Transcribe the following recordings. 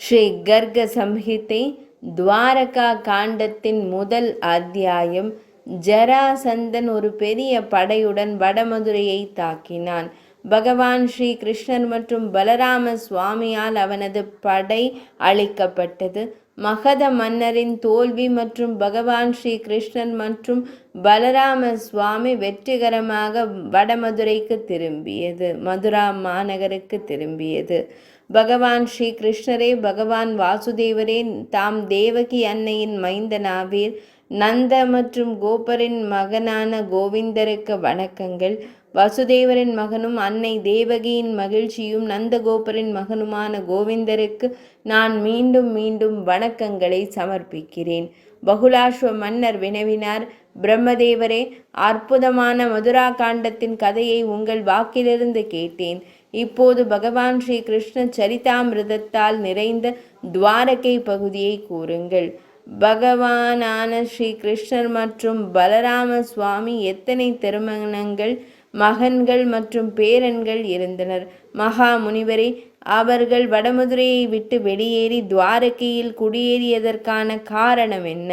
ஸ்ரீ கர்க சம்ஹிதை துவாரகா காண்டத்தின் முதல் அத்தியாயம். ஜராசந்தன் ஒரு பெரிய படையுடன் வடமதுரையை தாக்கினான். பகவான் ஸ்ரீ கிருஷ்ணர் மற்றும் பலராம சுவாமியால் அவனது படை அழிக்கப்பட்டது. மகத மன்னரின் தோல்வி மற்றும் பகவான் ஸ்ரீ கிருஷ்ணர் மற்றும் பலராம சுவாமி வெற்றிகரமாக வடமதுரைக்கு திரும்பியது மதுரா மாநகருக்கு திரும்பியது. பகவான் ஸ்ரீ கிருஷ்ணரே, பகவான் வாசுதேவரே, தாம் தேவகி அன்னையின் மைந்தனாவீர். நந்த மற்றும் கோபரின் மகனான கோவிந்தருக்கு வணக்கங்கள். வசுதேவரின் மகனும் அன்னை தேவகியின் மகிழ்ச்சியும் நந்தகோபரின் மகனுமான கோவிந்தருக்கு நான் மீண்டும் மீண்டும் வணக்கங்களை சமர்ப்பிக்கிறேன். பகுலாஸ்வ மன்னர் வினவினார். பிரம்மதேவரே, அற்புதமான மதுரா காண்டத்தின் கதையை உங்கள் வாக்கிலிருந்து கேட்டேன். இப்போது பகவான் ஸ்ரீ கிருஷ்ண சரிதாமிருதத்தால் நிறைந்த துவாரகை பகுதியை கூறுங்கள். பகவானான ஸ்ரீ கிருஷ்ணர் மற்றும் பலராம சுவாமி எத்தனை திருமணங்கள், மகன்கள் மற்றும் பேரன்கள் இருந்தனர்? மகா முனிவரே, அவர்கள் வடமதுரையை விட்டு வெளியேறி துவாரகையில் குடியேறியதற்கான காரணம் என்ன?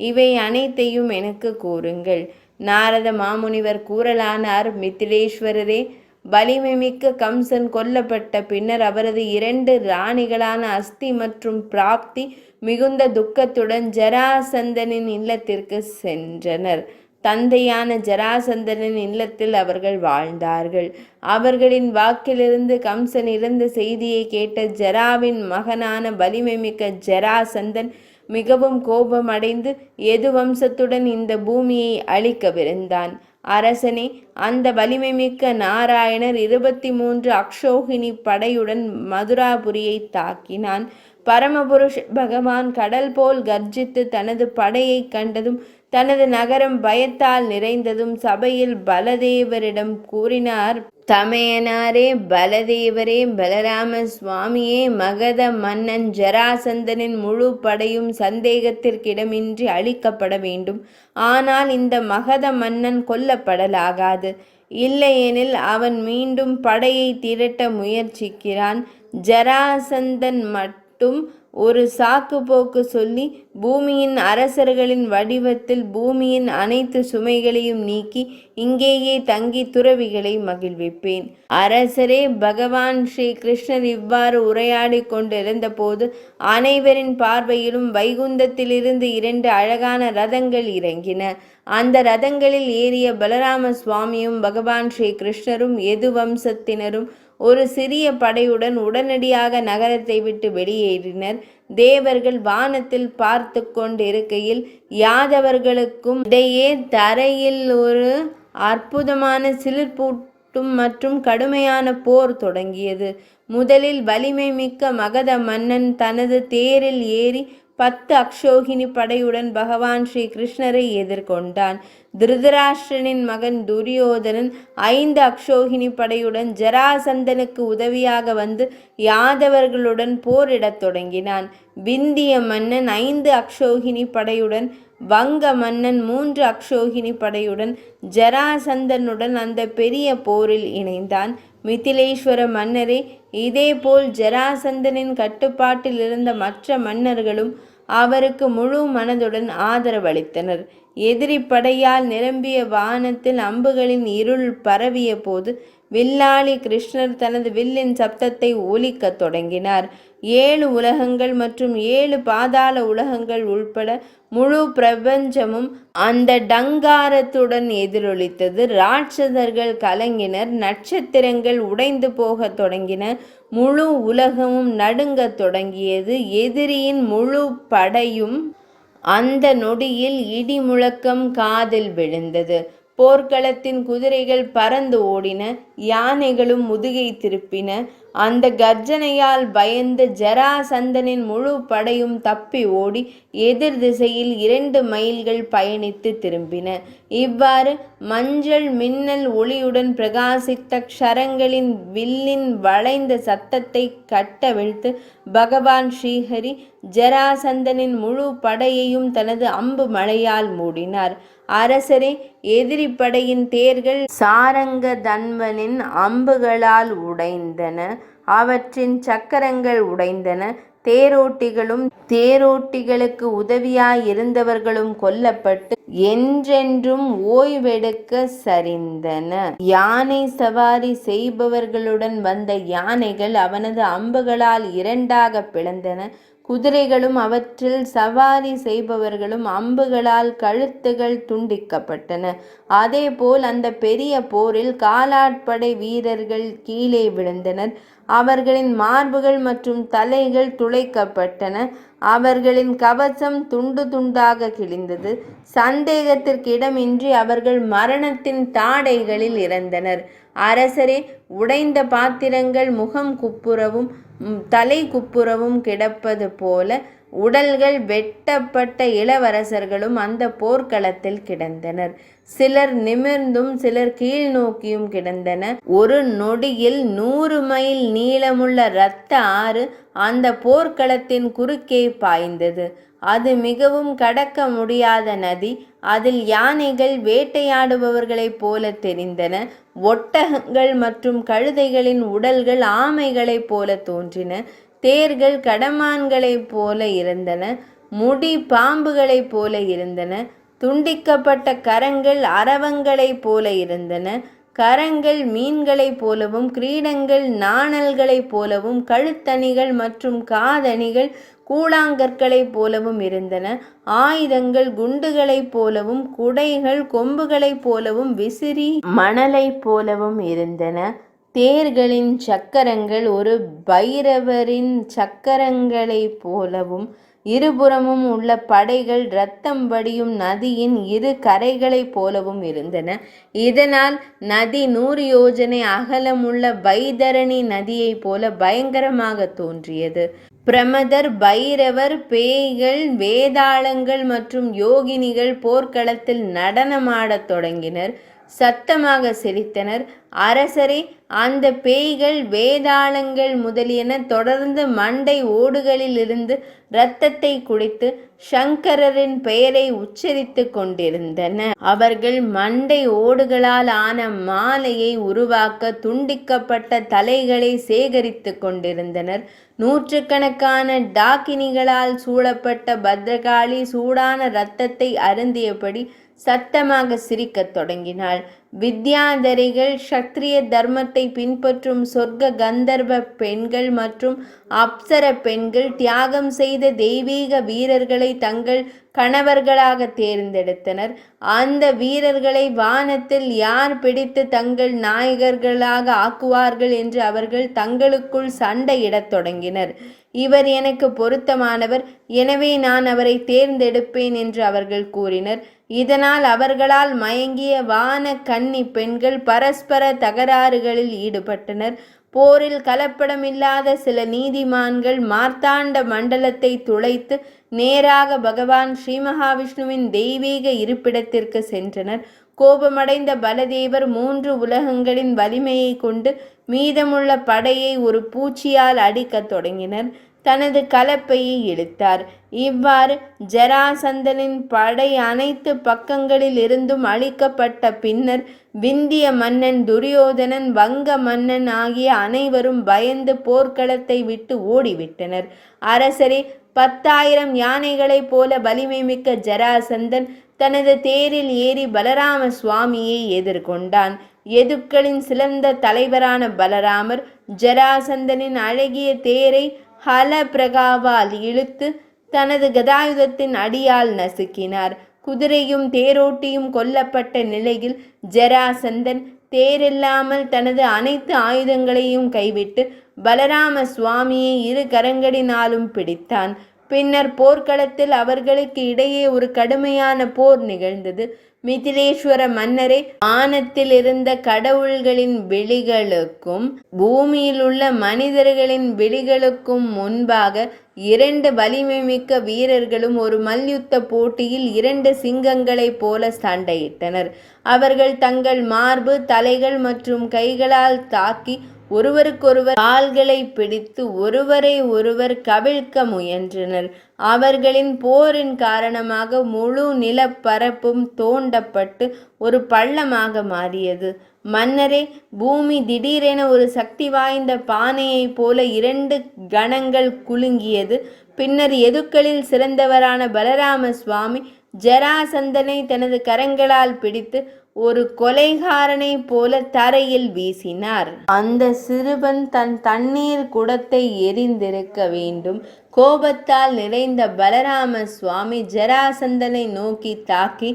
இவை அனைத்தையும் எனக்கு கூறுங்கள். நாரத மாமுனிவர் கூறலானார். மித்திலேஸ்வரரே, வலிமைமிக்க கம்சன் கொல்லப்பட்ட பின்னர் அவரது 2 ராணிகளான அஸ்தி மற்றும் பிராப்தி மிகுந்த துக்கத்துடன் ஜராசந்தனின் இல்லத்திற்கு சென்றனர். தந்தையான ஜராசந்தனின் இல்லத்தில் அவர்கள் வாழ்ந்தார்கள். அவர்களின் வாக்கிலிருந்து கம்சன் இறந்த செய்தியை கேட்ட ஜராவின் மகனான வலிமைமிக்க ஜராசந்தன் மிகவும் கோபமடைந்து எது வம்சத்துடன் இந்த பூமியை அழிக்கவிருந்தான். அரசனே, அந்த வலிமைமிக்க நாராயணர் 23 அக்ஷோகினி படையுடன் மதுராபுரியை தாக்கினான். பரமபுருஷ பகவான் கடல் போல் கர்ஜித்து தனது படையை கண்டதும் தனது நகரம் பயத்தால் நிறைந்ததும் சபையில் பலதேவரிடம் கூறினார். தமையனாரே, பலதேவரே, பலராம சுவாமியே, மகத மன்னன் ஜராசந்தனின் முழு படையும் சந்தேகத்திற்கிடமின்றி அழிக்கப்பட வேண்டும். ஆனால் இந்த மகத மன்னன் கொல்லப்படலாகாது. இல்லையெனில் அவன் மீண்டும் படையை திரட்ட முயற்சிக்கிறான். ஜராசந்தன் மட்டும் ஒரு சாக்கு போக்கு சொல்லி பூமியின் அரசர்களின் வடிவத்தில் பூமியின் அனைத்து சுமைகளையும் நீக்கி இங்கேயே தங்கி துறவிகளை மகிழ்விப்பேன். அரசரே, பகவான் ஸ்ரீ கிருஷ்ணர் இவ்வாறு உரையாடி கொண்டிருந்த போது அனைவரின் பார்வையிலும் வைகுந்தத்திலிருந்து 2 அழகான ரதங்கள் இறங்கின. அந்த ரதங்களில் ஏறிய பலராம சுவாமியும் பகவான் ஸ்ரீ கிருஷ்ணரும் எது வம்சத்தினரும் ஒரு சிறிய படையுடன் உடனடியாக நகரத்தை விட்டு வெளியேறினர். தேவர்கள் வானத்தில் பார்த்து கொண்டிருக்கையில் யாதவர்களுக்கும் இடையே தரையில் ஒரு அற்புதமான சிலிர்ப்பூட்டும் மற்றும் கடுமையான போர் தொடங்கியது. முதலில் வலிமை மிக்க மகத மன்னன் தனது தேரில் ஏறி 10 அக்ஷோகினி படையுடன் பகவான் ஸ்ரீ கிருஷ்ணரை எதிர்கொண்டான். திருதராஷ்டிரனின் மகன் துரியோதனன் 5 அக்ஷோகினி படையுடன் ஜராசந்தனுக்கு உதவியாக வந்து யாதவர்களுடன் போரிடத் தொடங்கினான். விந்திய மன்னன் 5 அக்ஷோகினி படையுடன், வங்க மன்னன் 3 அக்ஷோகினி படையுடன் ஜராசந்தனுடன் அந்த பெரிய போரில் இணைந்தான். மித்திலேஸ்வர மன்னரே, இதேபோல் ஜராசந்தனின் கட்டுப்பாட்டில் இருந்த மற்ற மன்னர்களும் அவருக்கு முழு மனதுடன் ஆதரவளித்தனர். எதிரி படையால் நிரம்பிய வானத்தில் அம்புகளின் இருள் பரவிய போது வில்லாளி கிருஷ்ணர் தனது வில்லின் சப்தத்தை ஒலிக்கத் தொடங்கினார். 7 உலகங்கள் மற்றும் 7 பாதாள உலகங்கள் உள்பட முழு பிரபஞ்சமும் அந்த டங்காரத்துடன் எதிரொலித்தது. ராட்சதர்கள் கலங்கினர். நட்சத்திரங்கள் உடைந்து போகத் தொடங்கின. முழு உலகமும் நடுங்கத் தொடங்கியது. எதிரியின் முழு படையும் அந்த நொடியில் இடி முழக்கம் காதில் விழுந்தது. போர்க்களத்தின் குதிரைகள் பறந்து ஓடின. யானைகளும் முதுகை திருப்பின. அந்த கர்ஜனையால் பயந்து ஜராசந்தனின் முழு படையும் தப்பி ஓடி எதிர் திசையில் 2 மைல்கள் பயணித்து திரும்பின. இவ்வாறு மஞ்சள் மின்னல் ஒளியுடன் பிரகாசித்த க்ஷரங்களின் வில்லின் வளைந்த சத்தத்தை கட்டவிழ்த்து பகவான் ஸ்ரீஹரி ஜராசந்தனின் முழு படையையும் தனது அம்பு மழையால் மூடினார். அரசரே, எதிரி படையின் தேர்கள் சாரங்க தன்வனின் அம்புகளால் உடைந்தன. அவற்றின் சக்கரங்கள் உடைந்தன. தேரோட்டிகளும் தேரோட்டிகளுக்கு உதவியாய் இருந்தவர்களும் கொல்லப்பட்டு என்றென்றும் ஓய்வெடுக்க சரிந்தன. யானை சவாரி செய்பவர்களுடன் வந்த யானைகள் அவனது அம்புகளால் இரண்டாக பிளந்தன. குதிரைகளும் அவற்றில் சவாரி செய்பவர்களும் அம்புகளால் கழுத்துகள் துண்டிக்கப்பட்டன. அதேபோல் அந்த பெரிய போரில் காலாட்படை வீரர்கள் கீழே விழுந்தனர். அவர்களின் மார்புகள் மற்றும் தலைகள் துளைக்கப்பட்டன. அவர்களின் கவசம் துண்டு துண்டாக கிழிந்தது. சந்தேகத்திற்கிடமின்றி அவர்கள் மரணத்தின் தாடைகளில் இறந்தனர். அரசரே, உடைந்த பாத்திரங்கள் முகம் குப்புறவும் தலை குப்புறவும் கிடப்பது போல உடல்கள் வெட்டப்பட்ட இளவரசர்களும் அந்த போர்க்களத்தில் கிடந்தனர். சிலர் நிமிர்ந்தும் சிலர் கீழ் நோக்கியும் கிடந்தனர். ஒரு நொடியில் 100 மைல் நீளமுள்ள இரத்த ஆறு அந்த போர்க்களத்தின் குறுக்கே பாய்ந்தது. அது மிகவும் கடக்க முடியாத நதி. அதில் யானைகள் வேட்டையாடுபவர்களைப் போல தெரிந்தன. ஒட்டகங்கள் மற்றும் கழுதைகளின் உடல்கள் ஆமைகளைப் போல தோன்றின. தேர்கள் கடமான்களைப் போல இருந்தன. முடி பாம்புகளைப் போல இருந்தன. துண்டிக்கப்பட்ட கரங்கள் அரவங்களைப் போல இருந்தன. கரங்கள் மீன்களைப் போலவும் கிரீடங்கள் நாணல்களைப் போலவும் கழுத்தணிகள் மற்றும் காதணிகள் கூழாங்கற்களைப் போலவும் இருந்தன. ஆயுதங்கள் குண்டுகளைப் போலவும் குடைகள் கொம்புகளைப் போலவும் விசிறி மணலைப் போலவும் இருந்தன. தேர்களின் சக்கரங்கள் ஒரு பைரவரின் சக்கரங்களைப் போலவும் இருபுறமும் உள்ள படைகள் இரத்தம் வடியும் நதியின் இரு கரைகளைப் போலவும் இருந்தன. இதனால் நதி 100 யோஜனை அகலமுள்ள வைதரணி நதியைப் போல பயங்கரமாக தோன்றியது. பிரமதர், பைரவர், பேய்கள், வேதாளங்கள் மற்றும் யோகினிகள் போர்க்களத்தில் நடனமாடத் தொடங்கினர். சத்தமாக சிரித்தனர். அரசரே, அந்த பேய்கள் வேதாளங்கள் முதலியன தொடர்ந்து மண்டை ஓடுகளிலிருந்து இரத்தத்தை குடித்து சங்கரரின் பெயரை உச்சரித்து கொண்டிருந்தன. அவர்கள் மண்டை ஓடுகளால் ஆன மாலையை உருவாக்க துண்டிக்கப்பட்ட தலைகளை சேகரித்து கொண்டிருந்தனர். நூற்றுக்கணக்கான டாக்கினிகளால் சூழப்பட்ட பத்ரகாளி சூடான இரத்தத்தை அருந்தியபடி சத்தமாக சிரிக்கத் தொடங்கினாள். வித்யாதரிகள், சத்திரிய தர்மத்தை பின்பற்றும் சொர்க்க கந்தர்வ பெண்கள் மற்றும் அப்சர பெண்கள் தியாகம் செய்த தெய்வீக வீரர்களை தங்கள் கணவர்களாக தேர்ந்தெடுத்தனர். அந்த வீரர்களை வானத்தில் யார் பிடித்து தங்கள் நாயகர்களாக ஆக்குவார்கள் என்று அவர்கள் தங்களுக்குள் சண்டையிடத் தொடங்கினர். இவர் எனக்கு பொருத்தமானவர், எனவே நான் அவரை தேர்ந்தெடுப்பேன் என்று அவர்கள் கூறினர். இதனால் அவர்களால் மயங்கிய வான கன்னி பெண்கள் பரஸ்பர தகராறுகளில் ஈடுபட்டனர். போரில் கலப்படமில்லாத சில நீதிமான்கள் மார்த்தாண்ட மண்டலத்தை துளைத்து நேராக பகவான் ஸ்ரீ மகாவிஷ்ணுவின் தெய்வீக இருப்பிடத்திற்கு சென்றனர். கோபமடைந்த பலதேவர் 3 உலகங்களின் வலிமையை கொண்டு மீதமுள்ள படையை ஒரு பூச்சியால் அடிக்கத் தொடங்கினர். தனது கலப்பையை இழுத்தார். இவ்வாறு ஜராசந்தனின் படை அனைத்து பக்கங்களில் இருந்தும் அழிக்கப்பட்ட பின்னர் விந்திய மன்னன் துரியோதனன், வங்க மன்னன் ஆகிய அனைவரும் பயந்து போர்க்களத்தை விட்டு ஓடிவிட்டனர். அரசரே, 10,000 யானைகளைப் போல வலிமை மிக்க ஜராசந்தன் தனது தேரில் ஏறி பலராம சுவாமியை எதிர்கொண்டான். எதுக்களின் சிறந்த தலைவரான பலராமர் ஜராசந்தனின் அழகிய தேரை ஹல பிரகாவால் இழுத்து தனது கதாயுதத்தின் அடியால் நசுக்கினார். குதிரையும் தேரோட்டியும் கொல்லப்பட்ட நிலையில் ஜராசந்தன் தேரில்லாமல் தனது அனைத்து ஆயுதங்களையும் கைவிட்டு பலராம சுவாமியை 2 கரங்களினாலும் பிடித்தான். பின்னர் போர்க்களத்தில் அவர்களுக்கு இடையே ஒரு கடுமையான போர் நிகழ்ந்தது. மிதிலேஸ்வர மன்னரே, வானத்தில் இருந்த கடவுள்களின் விழிகளுக்கும் பூமியில் உள்ள மனிதர்களின் விழிகளுக்கும் முன்பாக 2 வலிமை மிக்க வீரர்களும் ஒரு மல்யுத்த போட்டியில் 2 சிங்கங்களைப் போல சண்டையிட்டனர். அவர்கள் தங்கள் மார்பு, தலைகள் மற்றும் கைகளால் தாக்கி ஒருவருக்கொருவர் கால்களை பிடித்து ஒருவரை ஒருவர் கவிழ்க்க முயன்றனர். அவர்களின் போரின் காரணமாக முழு நிலப்பரப்பும் தோண்டப்பட்டு ஒரு பள்ளமாக மாறியது. மன்னரே, பூமி திடீரென ஒரு சக்தி வாய்ந்த பானையைப் போல 2 கணங்கள் குலுங்கியது. பின்னர் எதுக்களில் சிறந்தவரான பலராம சுவாமி ஜராசந்தனை தனது கரங்களால் பிடித்து ஒரு கொலைகாரனைப் போல தரையில் வீசினார். அந்த சிறுவன் தன் தண்ணீர் குடத்தை எறிந்திருக்க வேண்டும். கோபத்தால் நிறைந்த பலராம சுவாமி ஜராசந்தனை நோக்கி தாக்கி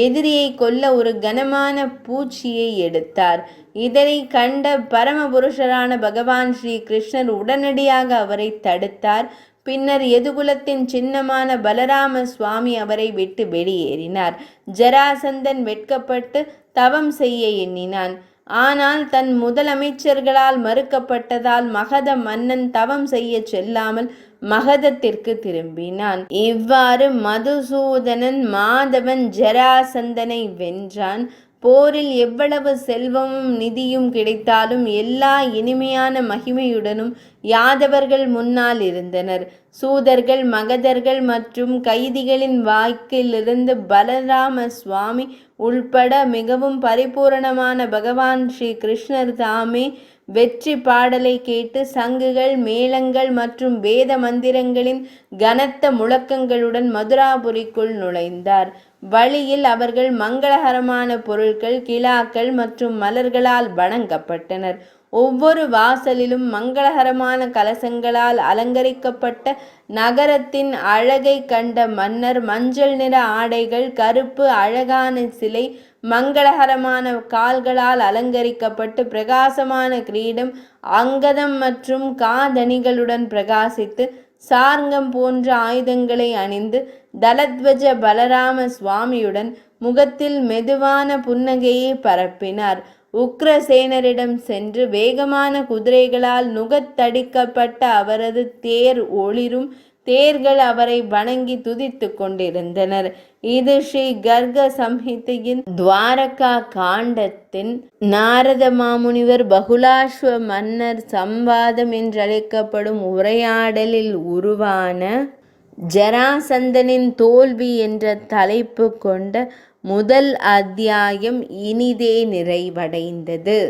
எதிரியை கொல்ல ஒரு கனமான பூச்சியை எடுத்தார். இதனை கண்ட பரமபுருஷரான பகவான் ஸ்ரீ கிருஷ்ணர் உடனடியாக அவரை தடுத்தார். பின்னர் எதுகுலத்தின் சின்னமான பலராம சுவாமி அவரை விட்டு வெளியேறினார். ஜராசந்தன் வெட்கப்பட்டு தவம் செய்ய எண்ணினான். ஆனால் தன் முதலமைச்சர்களால் மறுக்கப்பட்டதால் மகத மன்னன் தவம் செய்ய செல்லாமல் மகதத்திற்கு திரும்பினான். இவ்வாறு மதுசூதனன் மாதவன் ஜராசந்தனை வென்றான். போரில் எவ்வளவு செல்வமும் நிதியும் கிடைத்தாலும் எல்லா இனிமையான மகிமையுடனும் யாதவர்கள் முன்னால் இருந்தனர். சூதர்கள், மகதர்கள் மற்றும் கைதிகளின் வாக்கிலிருந்து பலராம சுவாமி உள்பட மிகவும் பரிபூரணமான பகவான் ஸ்ரீ கிருஷ்ணர் தாமே வெற்றி பாடலை கேட்டு சங்குகள், மேளங்கள் மற்றும் வேத மந்திரங்களின் கனத்த முழக்கங்களுடன் மதுராபுரிக்குள் நுழைந்தார். வழியில் அவர்கள் மங்களகரமான பொருட்கள், கிலாக்கள் மற்றும் மலர்களால் வணங்கப்பட்டனர். ஒவ்வொரு வாசலிலும் மங்களகரமான கலசங்களால் அலங்கரிக்கப்பட்ட நகரத்தின் அழகை கண்ட மன்னர் மஞ்சள் நிற ஆடைகள், கருப்பு அழகான சிலை, மங்களகரமான கால்களால் அலங்கரிக்கப்பட்டு பிரகாசமான கிரீடம், அங்கதம் மற்றும் காதணிகளுடன் பிரகாசித்து சார்ங்கம் போன்ற ஆயுதங்களை அணிந்து தலத்வஜ பலராம சுவாமியுடன் முகத்தில் மெதுவான புன்னகையை பரப்பினார். உக்ரசேனரிடம் சென்று வேகமான குதிரைகளால் நுகத்தடிக்கப்பட்ட அவரது தேர் ஒளிரும் தேர்கள் அவரை வணங்கி துதித்து கொண்டிருந்தனர். இது ஸ்ரீ கர்க சம்ஹிதையின் துவாரகா காண்டத்தின் நாரத மாமுனிவர் பகுலாஸ்வ மன்னர் சம்வாதம் என்றழைக்கப்படும் உரையாடலில் உருவான ஜராசந்தனின் தோல்வி என்ற தலைப்பு கொண்ட முதல் அத்தியாயம் இனிதே நிறைவடைந்தது.